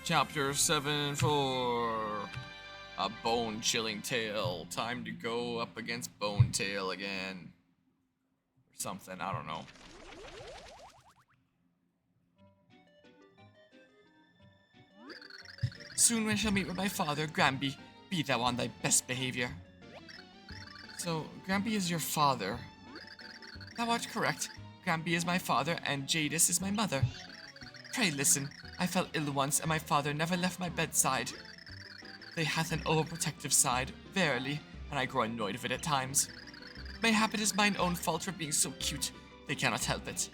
Chapter 7 for a bone-chilling tale. Time to go up against Bone Tail again. Or something, I don't know. Soon I shall meet with my father, Granby. Be thou on thy best behavior. So, Granby is your father. Thou art correct. Granby is my father, and Jadis is my mother. Pray listen. I fell ill once, and my father never left my bedside. They hath an overprotective side, verily, and I grow annoyed of it at times. Mayhap it is mine own fault for being so cute. They cannot help it.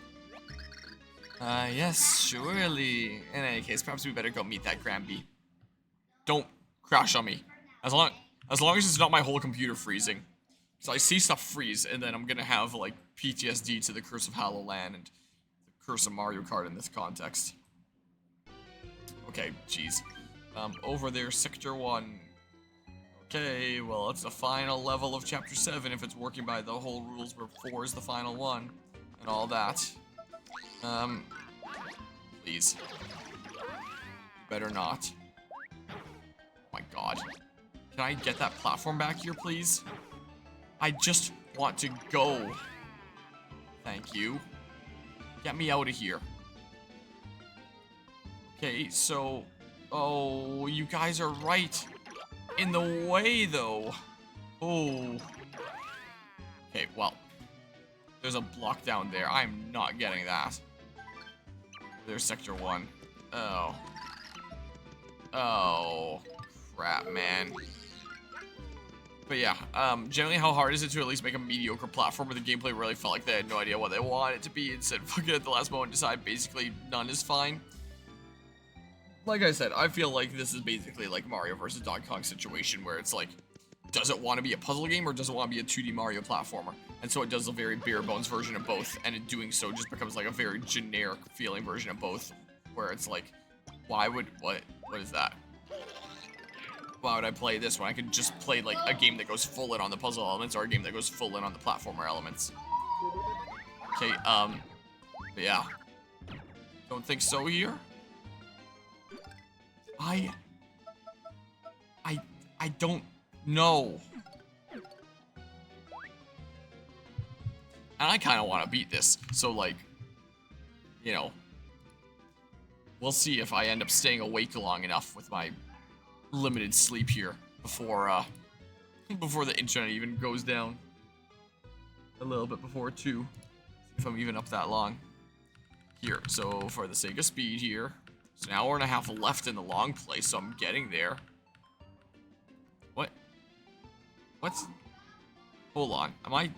Yes, surely. In any case, perhaps we better go meet that Granby. Don't crash on me. As long as it's not my whole computer freezing. So I see stuff freeze, and then I'm gonna have, like, PTSD to the Curse of MegaLAN and the Curse of Mario Kart in this context. Okay, jeez. Over there, Sector 1. Okay, well, it's the final level of Chapter 7 if it's working by the whole rules where 4 is the final one. And all that. Please. Better not. Oh my god. Can I get that platform back here, please? I just want to go. Thank you. Get me out of here. Okay, so... Oh, you guys are right. In the way, though. Oh. Okay, well. There's a block down there. I'm not getting that. There's Sector 1. Oh. Oh. Crap, man. But yeah, generally how hard is it to at least make a mediocre platform where the gameplay really felt like they had no idea what they wanted it to be and said fuck it at the last moment and decide basically none is fine? Like I said, I feel like this is basically like Mario vs. Donkey Kong situation where it's like, does it want to be a puzzle game or does it want to be a 2D Mario platformer? And so it does a very bare bones version of both, and in doing so just becomes like a very generic feeling version of both, where it's like, why would, what is that? Why would I play this when I could just play like a game that goes full in on the puzzle elements or a game that goes full in on the platformer elements? Okay, but yeah. Don't think so here? I don't know. And I kind of want to beat this, so like, you know, we'll see if I end up staying awake long enough with my limited sleep here before the internet even goes down. A little bit before 2, if I'm even up that long. Here, so for the sake of speed here, it's an hour and a half left in the long play, so I'm getting there. What's... Hold on, am I...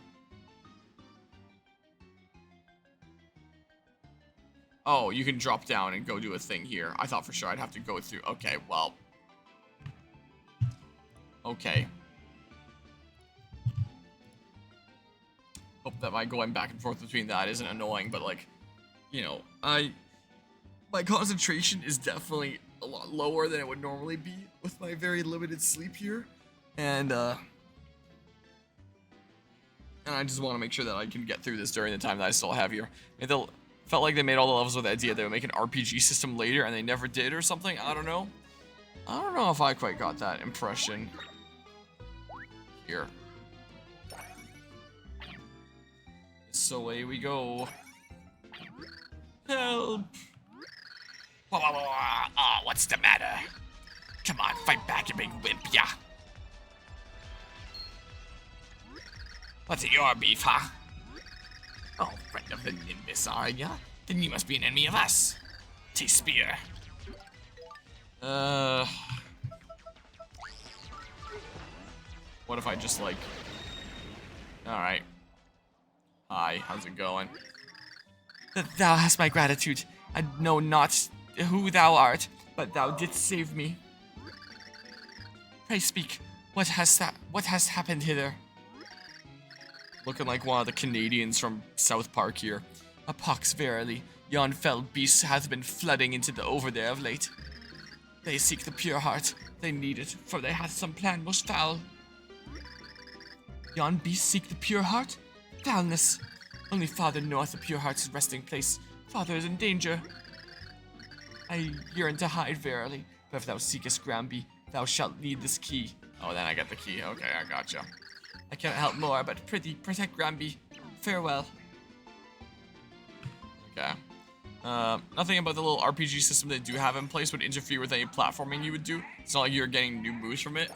Oh, you can drop down and go do a thing here. I thought for sure I'd have to go through... Okay, well... Okay. Hope that my going back and forth between that isn't annoying, but like, you know, my concentration is definitely a lot lower than it would normally be with my very limited sleep here, and I just want to make sure that I can get through this during the time that I still have here. I mean, felt like they made all the levels with the idea they would make an RPG system later, and they never did or something. I don't know. I don't know if I quite got that impression. Here. So away we go. Help! What's the matter? Come on, fight back, you big wimp, yeah. What's your beef, huh? Oh, friend of the Nimbus, are ya? Then you must be an enemy of us. T-Spear. What if I just, like... Alright. Hi, how's it going? Thou hast my gratitude. I know not who thou art, but thou didst save me. Pray speak. What has happened hither? Looking like one of the Canadians from South Park here. A pox, verily. Yon fell beast hath been flooding into the over there of late. They seek the pure heart. They need it, for they hath some plan most foul. Yon beast seek the pure heart? Foulness. Only Father knoweth the pure heart's resting place. Father is in danger. I yearn to hide verily, but if thou seekest Granby, thou shalt need this key. Oh, then I get the key. Okay, I gotcha. I cannot help more, but prithee, protect Granby. Farewell. Okay. Nothing about the little RPG system they do have in place would interfere with any platforming you would do. It's not like you're getting new moves from it.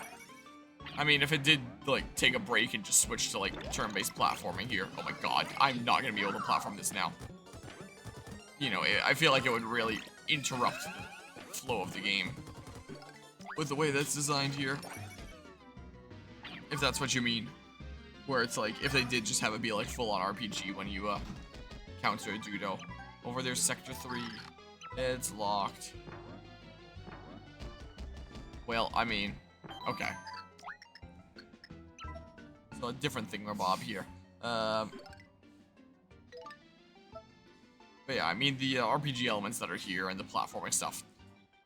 I mean, if it did, like, take a break and just switch to, like, turn-based platforming here. Oh my god, I'm not gonna be able to platform this now. You know, I feel like it would really interrupt the flow of the game with the way that's designed here. If that's what you mean. Where it's like, if they did just have it be, like, full-on RPG when you, counter a Dudo. Over there's Sector 3. It's locked. Well, I mean, okay. So a different thingamabob here. But yeah, I mean, the RPG elements that are here and the platforming stuff,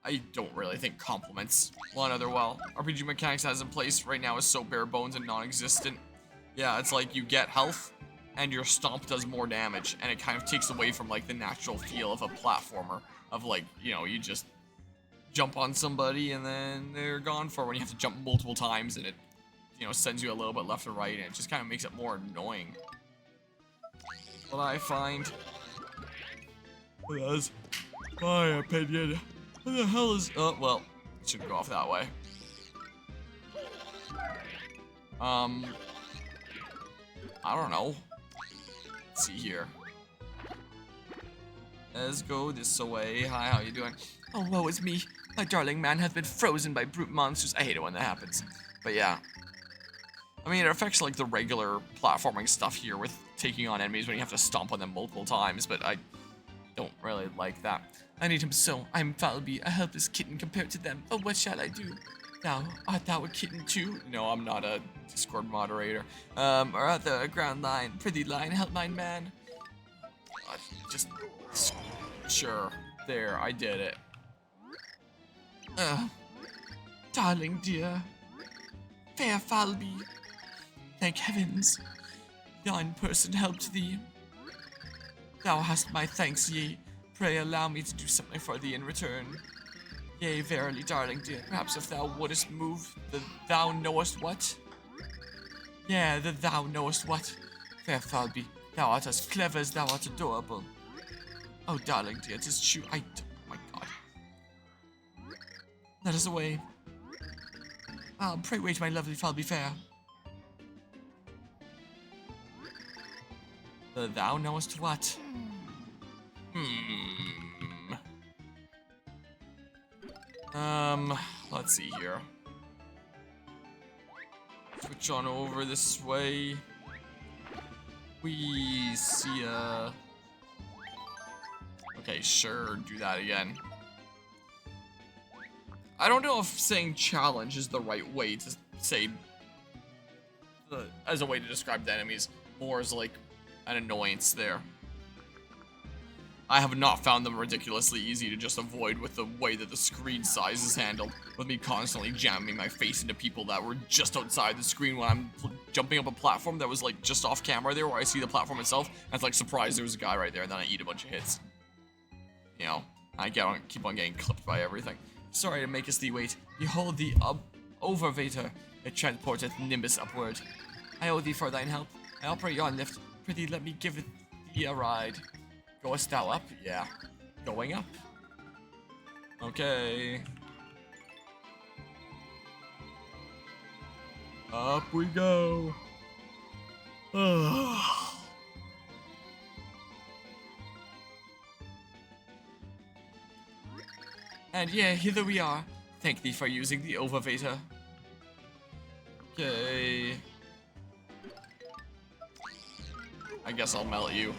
I don't really think complements one another well. RPG mechanics as in place right now is so bare bones and non-existent. Yeah, it's like you get health, and your stomp does more damage, and it kind of takes away from, like, the natural feel of a platformer. Of, like, you know, you just jump on somebody, and then they're gone for when you have to jump multiple times, and it, you know, sends you a little bit left or right, and it just kind of makes it more annoying. What I find... That's my opinion. What the hell is... Oh, well, it shouldn't go off that way. I don't know. Let's see here. Let's go this way. Hi, how you doing? Oh, woe is me. My darling man hath been frozen by brute monsters. I hate it when that happens. But yeah. I mean, it affects, like, the regular platforming stuff here with taking on enemies when you have to stomp on them multiple times, but I don't really like that. I need him so. I am Falby, a helpless kitten compared to them. But what shall I do? Art thou a kitten too? No, I'm not a Discord moderator. Or at the ground line, prithee line, help mine man. Just... Sure. There, I did it. Darling dear. Fair Falby. Thank heavens. Yon person helped thee. Thou hast my thanks, yea. Pray allow me to do something for thee in return. Yea, verily, darling dear, perhaps if thou wouldest move the thou knowest what? Yeah, the thou knowest what? Fair Falby, thou art as clever as thou art adorable. Oh, darling dear, 'tis true, oh my god. Let us away. Pray wait, my lovely Falby fair. The thou knowest what? Let's see here. Switch on over this way. We see okay, sure, do that again. I don't know if saying challenge is the right way to say, as a way to describe the enemies, more as like an annoyance there. I have not found them ridiculously easy to just avoid with the way that the screen size is handled, with me constantly jamming my face into people that were just outside the screen when I'm jumping up a platform that was like just off camera there where I see the platform itself, and it's like, surprise, there was a guy right there, and then I eat a bunch of hits. You know, I keep on getting clipped by everything. Sorry to make us thee wait. Behold the overvator. It transporteth Nimbus upward. I owe thee for thine help. I operate yon lift. Prithee let me give thee a ride. Goest thou up? Yeah. Going up. Okay. Up we go. And yeah, hither we are. Thank thee for using the overvator. Okay. I guess I'll melt you.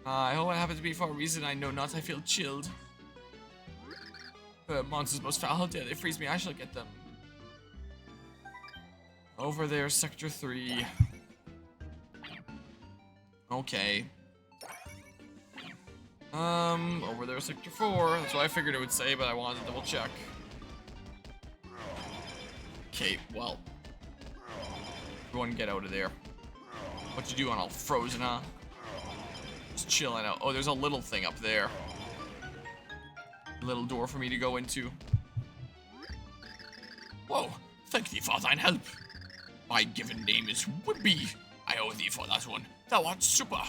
I hope it happened to be for a reason I know not. I feel chilled. Monsters most foul. How dare they freeze me? I shall get them. Over there, Sector 3. Okay. Over there, Sector 4. That's what I figured it would say, but I wanted to double check. Okay, well. Everyone get out of there. What you doing all frozen, huh? chilling out. Oh, there's a little thing up there. A little door for me to go into. Whoa, thank thee for thine help. My given name is Whippy. I owe thee for that one. Thou art super.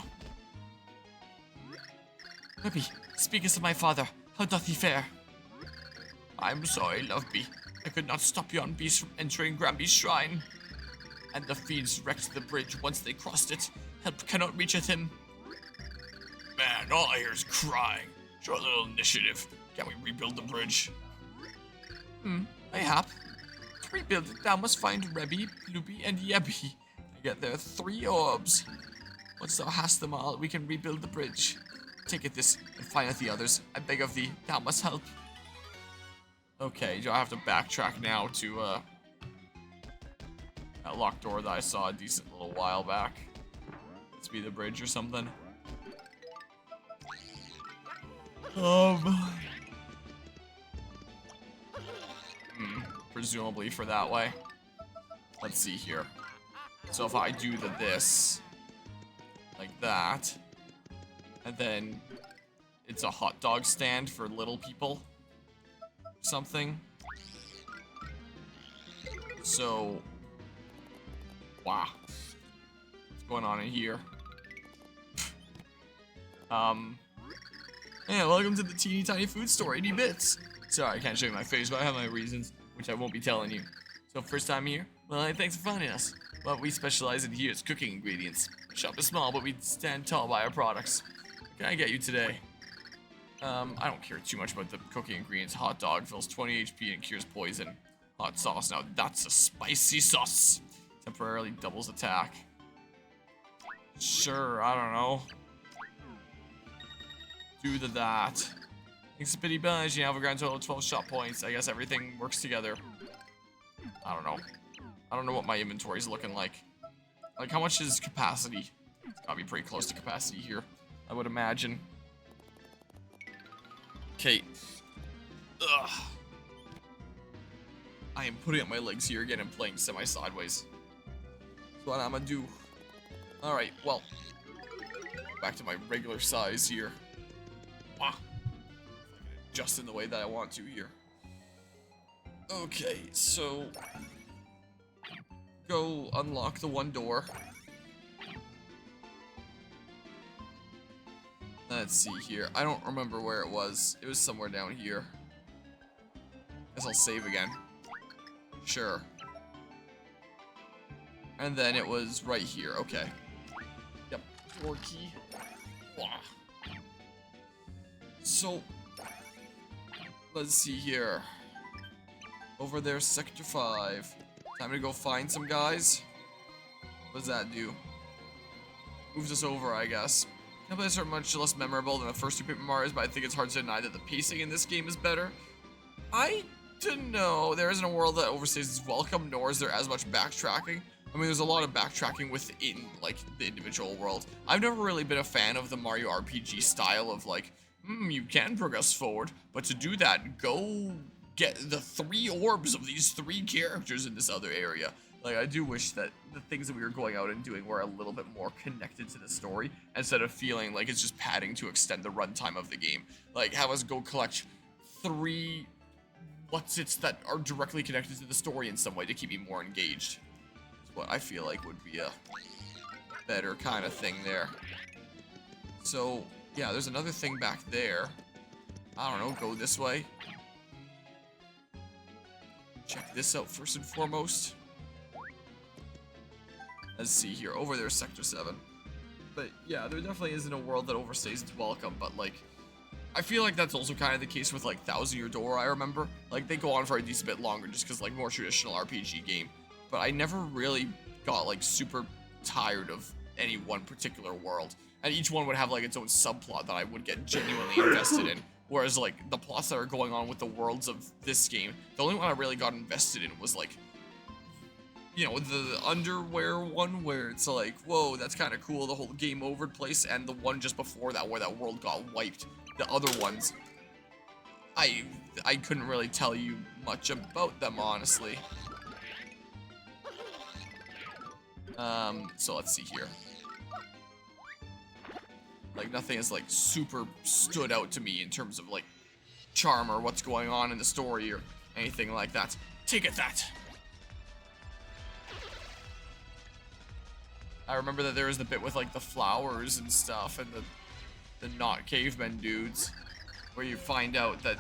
Whippy, speakest of my father, how doth he fare? I'm sorry, love bee. I could not stop yon beast from entering Granby's shrine. And the fiends wrecked the bridge once they crossed it. Help cannot reacheth him. Man, all I hear is crying. Show a little initiative. Can we rebuild the bridge? Mayhap. To rebuild it, thou must find Rebby, Bloopy, and Yebby. To get their 3 orbs. Once thou hast them all, we can rebuild the bridge. Take it this, and findeth the others. I beg of thee, thou must help. Okay, do I have to backtrack now to, that locked door that I saw a decent little while back? Let's be the bridge or something. Presumably for that way. Let's see here. So if I do this, like that, and then it's a hot dog stand for little people, something. So, wow. What's going on in here? Yeah, welcome to the teeny tiny food store, 80 bits. Sorry, I can't show you my face, but I have my reasons, which I won't be telling you. So first time here? Well, thanks for finding us. What we specialize in here is cooking ingredients. The shop is small, but we stand tall by our products. What can I get you today? I don't care too much about the cooking ingredients. Hot dog fills 20 HP and cures poison. Hot sauce, now that's a spicy sauce. Temporarily doubles attack. Sure, I don't know. Do that. Thanks to Pity Bunch, you have a grand total of 12 shop points. I guess everything works together. I don't know. I don't know what my inventory is looking like. Like, how much is capacity? It's gotta be pretty close to capacity here, I would imagine. Okay. Ugh. I am putting up my legs here again and playing semi-sideways. That's what I'm gonna do. Alright, well. Back to my regular size here. Wow. Just in the way that I want to here. Okay, so go unlock the one door. Let's see here. I don't remember where it was. It was somewhere down here. Guess I'll save again. Sure. And then it was right here. Okay. Yep. Door key. Wow. So let's see here. Over there, Sector 5. Time to go find some guys. What does that do? Moves us over, I guess. Gameplays are much less memorable than the first two Paper Marios, but I think it's hard to deny that the pacing in this game is better. I don't know. There isn't a world that overstays its welcome, nor is there as much backtracking. I mean, there's a lot of backtracking within, like, the individual world. I've never really been a fan of the Mario RPG style of, like, you can progress forward, but to do that, go get the 3 orbs of these 3 characters in this other area. Like, I do wish that the things that we were going out and doing were a little bit more connected to the story, instead of feeling like it's just padding to extend the runtime of the game. Like, have us go collect 3 what's-its that are directly connected to the story in some way to keep me more engaged. Is what I feel like would be a better kind of thing there. So, yeah, there's another thing back there. I don't know, go this way. Check this out first and foremost. Let's see here. Over there, Sector 7. But yeah, there definitely isn't a world that overstays its welcome, but like, I feel like that's also kind of the case with like 1000 Year Door, I remember. Like, they go on for a decent bit longer just because like more traditional RPG game. But I never really got like super tired of any one particular world. And each one would have like its own subplot that I would get genuinely invested in. Whereas like the plots that are going on with the worlds of this game, the only one I really got invested in was like, you know, the underwear one where it's like, whoa, that's kind of cool, the whole game over place, and the one just before that where that world got wiped. The other ones, I couldn't really tell you much about them, honestly. So let's see here. Like, nothing has, like, super stood out to me in terms of, like, charm or what's going on in the story or anything like that. Take it that! I remember that there was the bit with, like, the flowers and stuff and the not cavemen dudes where you find out that,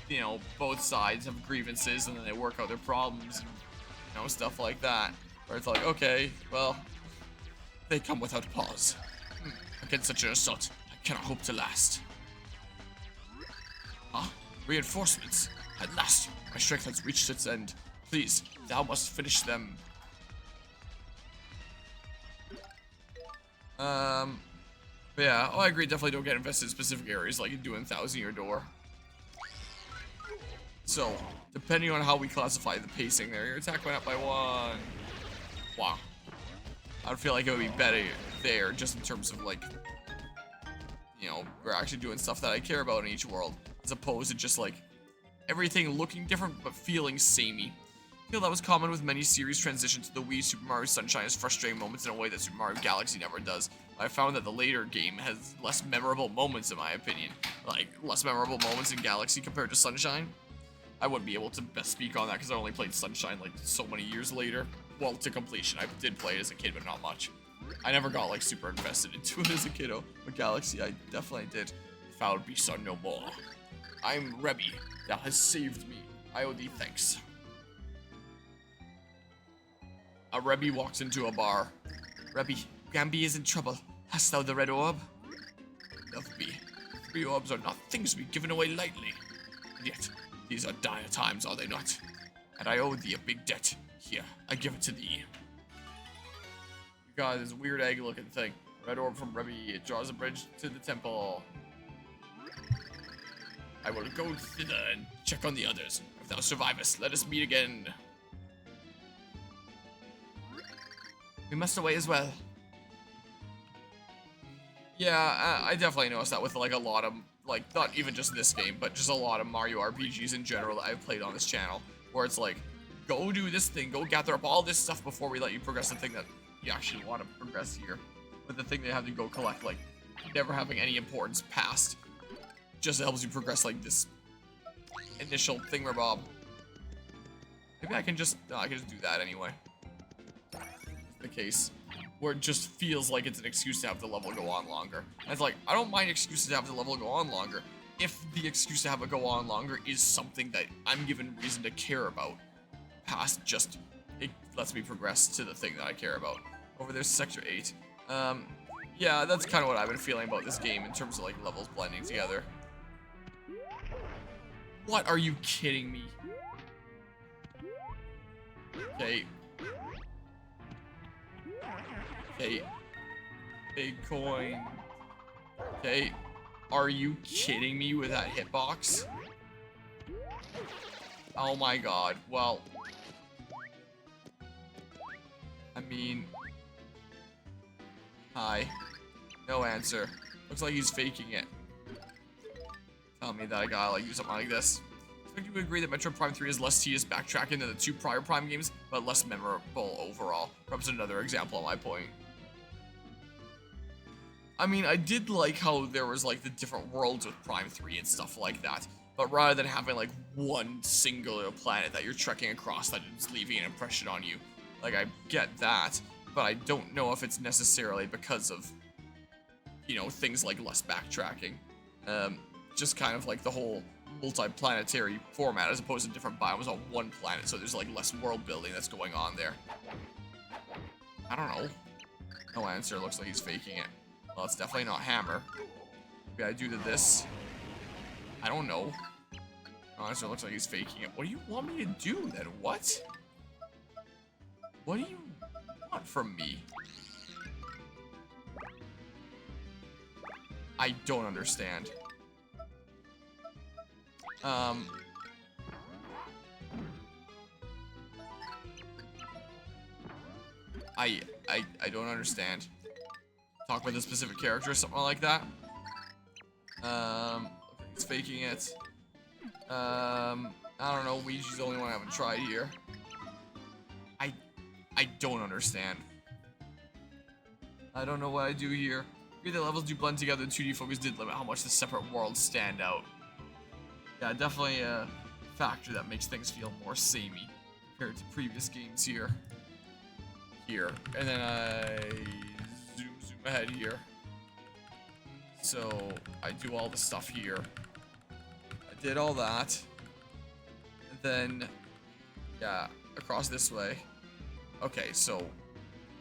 you know, both sides have grievances and then they work out their problems and, you know, stuff like that. Where it's like, okay, well, they come without pause. Against such an assault, I cannot hope to last. Ah, reinforcements. At last, my strength has reached its end. Please, thou must finish them. But yeah, I agree, definitely don't get invested in specific areas like you do in Thousand Year Door. So, depending on how we classify the pacing there, your attack went up by 1. Wow. I would feel like it would be better there, just in terms of, like, you know, we're actually doing stuff that I care about in each world, as opposed to just, like, everything looking different but feeling samey. I feel that was common with many series transitions to the Wii. Super Mario Sunshine has frustrating moments in a way that Super Mario Galaxy never does. I found that the later game has less memorable moments, in my opinion. Like, less memorable moments in Galaxy compared to Sunshine. I wouldn't be able to best speak on that because I only played Sunshine, like, so many years later. Well, to completion. I did play it as a kid, but not much. I never got, like, super invested into it as a kiddo. But Galaxy, I definitely did. If I would be son no more. I'm Rebby. Thou hast saved me. I owe thee thanks. A Rebby walks into a bar. Rebby, Gamby is in trouble. Hast thou the red orb? Love me. 3 orbs are not things to be given away lightly. And yet, these are dire times, are they not? And I owe thee a big debt. Here, I give it to thee. You got this weird egg-looking thing. Red orb from Rebby. It draws a bridge to the temple. I will go thither and check on the others. If thou survivest, let us meet again. We must away as well. Yeah, I definitely noticed that with, like, a lot of, like, not even just this game, but just a lot of Mario RPGs in general that I've played on this channel, where it's like, go do this thing, go gather up all this stuff before we let you progress the thing that you actually want to progress here. But the thing they have to go collect, like, never having any importance past, just helps you progress, like, this initial thingamabob. Maybe I can just do that anyway. The case where it just feels like it's an excuse to have the level go on longer. And it's like, I don't mind excuses to have the level go on longer if the excuse to have it go on longer is something that I'm given reason to care about past just it lets me progress to the thing that I care about. Over there's Sector 8. Yeah, that's kind of what I've been feeling about this game in terms of, like, levels blending together. What, are you kidding me? Okay. Okay. Big coin. Okay. Are you kidding me with that hitbox? Oh my god. Well. I mean. Hi. No answer. Looks like he's faking it. Tell me that I gotta, like, do something like this. I think you would agree that Metro Prime 3 is less tedious backtracking than the 2 prior Prime games, but less memorable overall. Perhaps another example of my point. I mean, I did like how there was, like, the different worlds with Prime 3 and stuff like that. But rather than having, like, one singular planet that you're trekking across that is leaving an impression on you. Like, I get that, but I don't know if it's necessarily because of, you know, things like less backtracking. Just kind of like the whole multi-planetary format as opposed to different biomes on one planet, so there's, like, less world building that's going on there. I don't know. No answer. Looks like he's faking it. Well, it's definitely not hammer. Maybe I do to this. I don't know. No answer. Looks like he's faking it. What do you want me to do then? What? What do you want from me? I don't understand. I don't understand. Talk with a specific character or something like that. It's faking it. I don't know. Ouija's the only one I haven't tried here. I don't understand. I don't know what I do here. The levels do blend together, the 2D focus did limit how much the separate worlds stand out. Yeah, definitely a factor that makes things feel more samey compared to previous games here. And then I zoom ahead here. So I do all the stuff here. I did all that. And then, yeah, across this way. Okay, so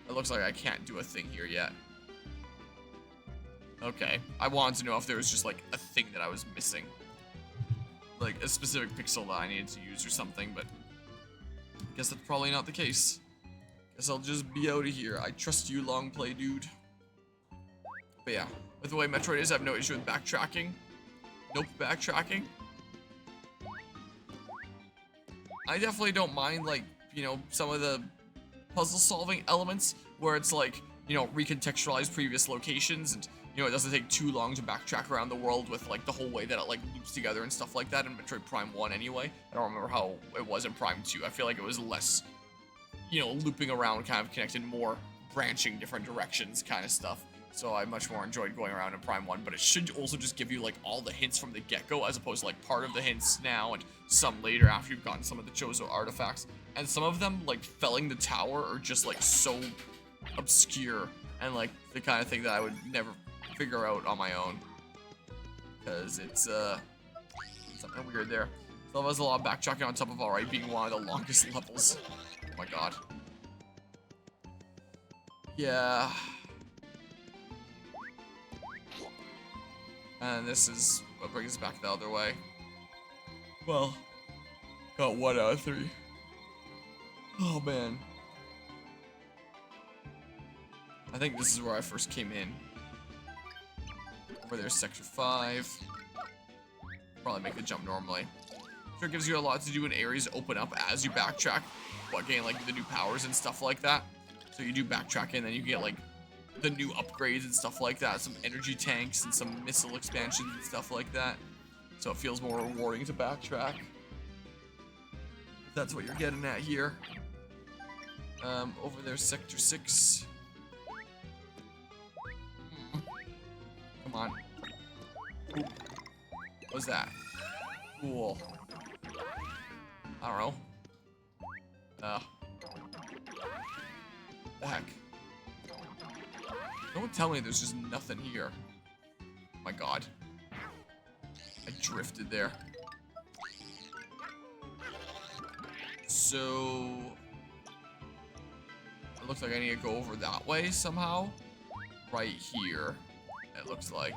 it looks like I can't do a thing here yet. Okay, I wanted to know if there was just like a thing that I was missing. Like a specific pixel that I needed to use or something, but I guess that's probably not the case. Guess I'll just be out of here. I trust you, long play dude. But yeah, with the way Metroid is, I have no issue with backtracking. Nope, backtracking. I definitely don't mind, like, you know, some of the puzzle solving elements where it's like, you know, recontextualize previous locations and, you know, it doesn't take too long to backtrack around the world with, like, the whole way that it, like, loops together and stuff like that in Metroid Prime 1 anyway. I don't remember how it was in Prime 2. I feel like it was less, you know, looping around, kind of connected, more branching different directions kind of stuff. So I much more enjoyed going around in Prime 1, but it should also just give you, like, all the hints from the get-go, as opposed to, like, part of the hints now and some later after you've gotten some of the Chozo artifacts. And some of them, like, felling the tower are just, like, so obscure and, like, the kind of thing that I would never figure out on my own. Because it's, something weird there. So there's a lot of backtracking on top of already being one of the longest levels. Oh my god. Yeah. And this is what brings us back the other way. Well, got 1 out of 3. Oh man. I think this is where I first came in. Over there's Sector 5. Probably make the jump normally. Sure gives you a lot to do when areas open up as you backtrack. What, gain like the new powers and stuff like that. So you do backtrack and then you get like the new upgrades and stuff like that. Some energy tanks and some missile expansions and stuff like that. So it feels more rewarding to backtrack. That's what you're getting at here. Over there's Sector 6. Come on. Ooh. What was that? Cool. I don't know. The heck? Don't tell me there's just nothing here. Oh my god. I drifted there. So it looks like I need to go over that way somehow. Right here, it looks like.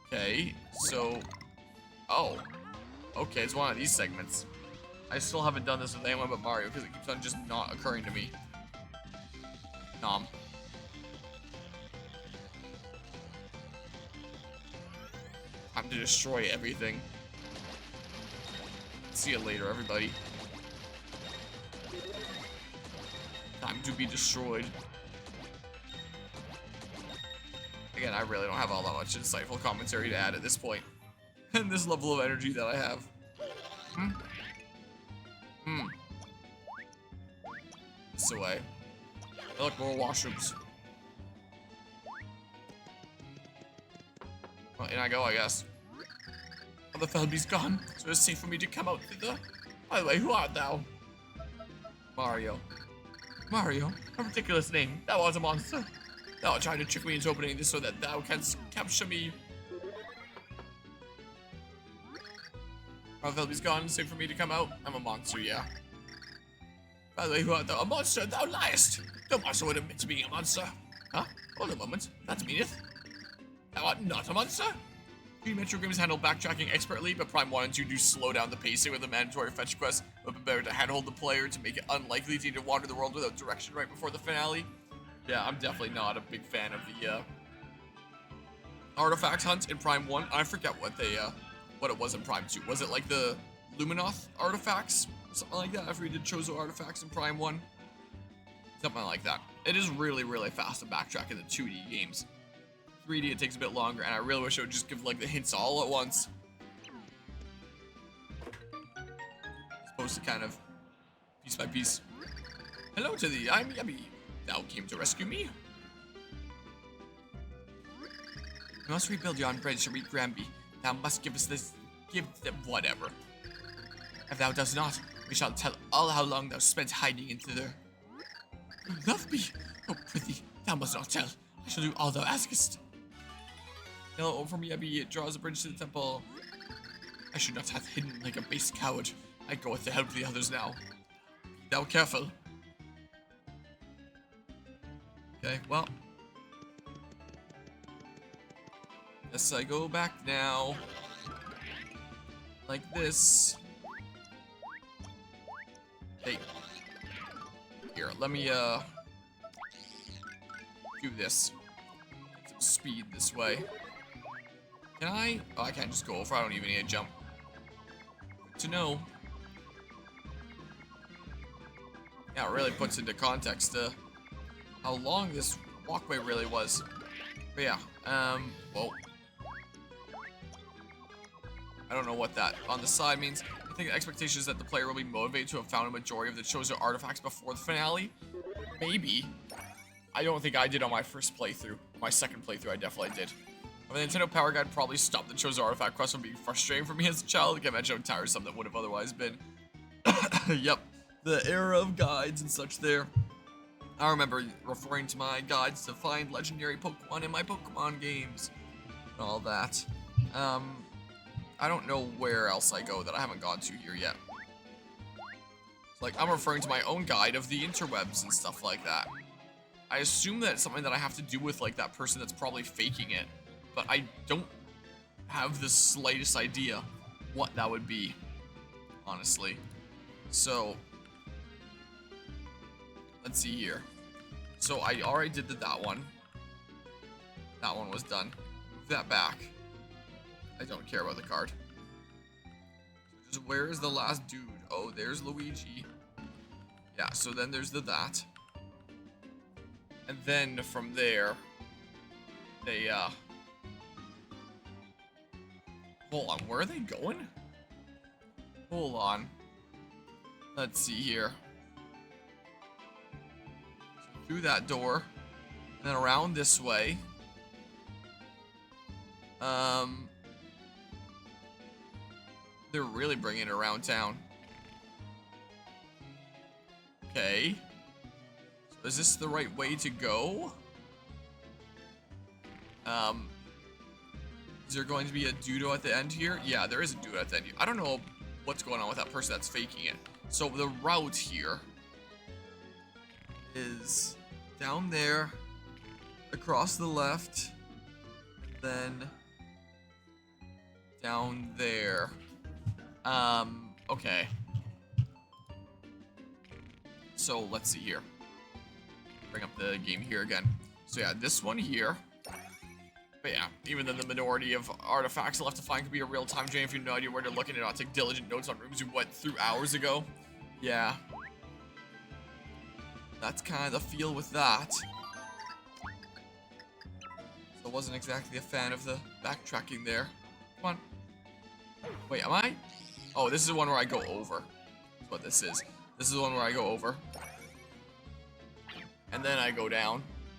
Okay, so... Oh. Okay, it's one of these segments. I still haven't done this with anyone but Mario because it keeps on just not occurring to me. Nom. Time to destroy everything. See you later, everybody. Time to be destroyed. Again, I really don't have all that much insightful commentary to add at this point. And this level of energy that I have. This away. I look, more washrooms. Well, in I go, I guess. Oh, the Felby's gone, so it's safe for me to come out thither. By the way, who art thou? Mario. Mario? A ridiculous name. Thou art a monster. Thou art trying to trick me into opening this so that thou canst capture me. Oh, Felby's gone, safe for me to come out. I'm a monster, yeah. By the way, who art thou? A monster? Thou liest! No monster would admit to being a monster. Huh? Hold a moment. That meaneth. Thou art not a monster? 3 Metro games handle backtracking expertly, but Prime 1 and 2 do slow down the pacing with a mandatory fetch quest, but better to handhold the player to make it unlikely to need to wander the world without direction right before the finale. Yeah, I'm definitely not a big fan of the artifact hunt in Prime 1. I forget what they what it was in Prime 2. Was it like the Luminoth artifacts? Something like that, after we did Chozo artifacts in Prime 1. Something like that. It is really, really fast to backtrack in the 2D games. 3D, it takes a bit longer, and I really wish it would just give, like, the hints all at once. As opposed to kind of piece by piece. Hello to thee, I'm Yummy. Thou came to rescue me? We must rebuild yon bridge to reach Granby. Thou must give us this. Give them whatever. If thou dost not, we shall tell all how long thou spent hiding into there. You love me. Oh, prithee, thou must not tell. I shall do all thou askest. Hello, over me, Abby. It draws a bridge to the temple. I should not have hidden like a base coward. I goeth to help the others now. Be thou careful. Okay, well. Guess I go back now. Like this. Hey. Here, let me, do this. Get some speed this way. Can I? Oh, I can't just go over. I don't even need a jump. Good to know. Yeah, it really puts into context, how long this walkway really was. But yeah, whoa. I don't know what that on the side means. I think the expectation is that the player will be motivated to have found a majority of the chosen artifacts before the finale. Maybe. I don't think I did on my first playthrough. My second playthrough, I definitely did. I mean, the Nintendo Power Guide probably stopped the chosen artifact quest from being frustrating for me as a child. I can't imagine how tiresome that would have otherwise been. Yep. The era of guides and such there. I remember referring to my guides to find legendary Pokemon in my Pokemon games. And all that. I don't know where else I go that I haven't gone to here yet. Like, I'm referring to my own guide of the interwebs and stuff like that. I assume that it's something that I have to do with, like, that person that's probably faking it. But I don't have the slightest idea what that would be, honestly. So, let's see here. So, I already did that one. That one was done. Move that back. I don't care about the card. Just where is the last dude? Oh, there's Luigi. Yeah, so then there's that. And then from there, they, hold on, where are they going? Hold on. Let's see here. So through that door, and then around this way. They're really bringing it around town. Okay. So is this the right way to go? Is there going to be a Dudo at the end here? Yeah, there is a Dudo at the end here. I don't know what's going on with that person that's faking it. So the route here is down there, across the left, and then down there. Okay. So let's see here. Bring up the game here again. So yeah, this one here. But yeah, even then the minority of artifacts left to find could be a real-time drain if you have no idea where to look and not take diligent notes on rooms you went through hours ago. Yeah. That's kind of the feel with that. So I wasn't exactly a fan of the backtracking there. Come on. Wait, am I? Oh, this is the one where I go over. That's what this is. This is the one where I go over. And then I go down.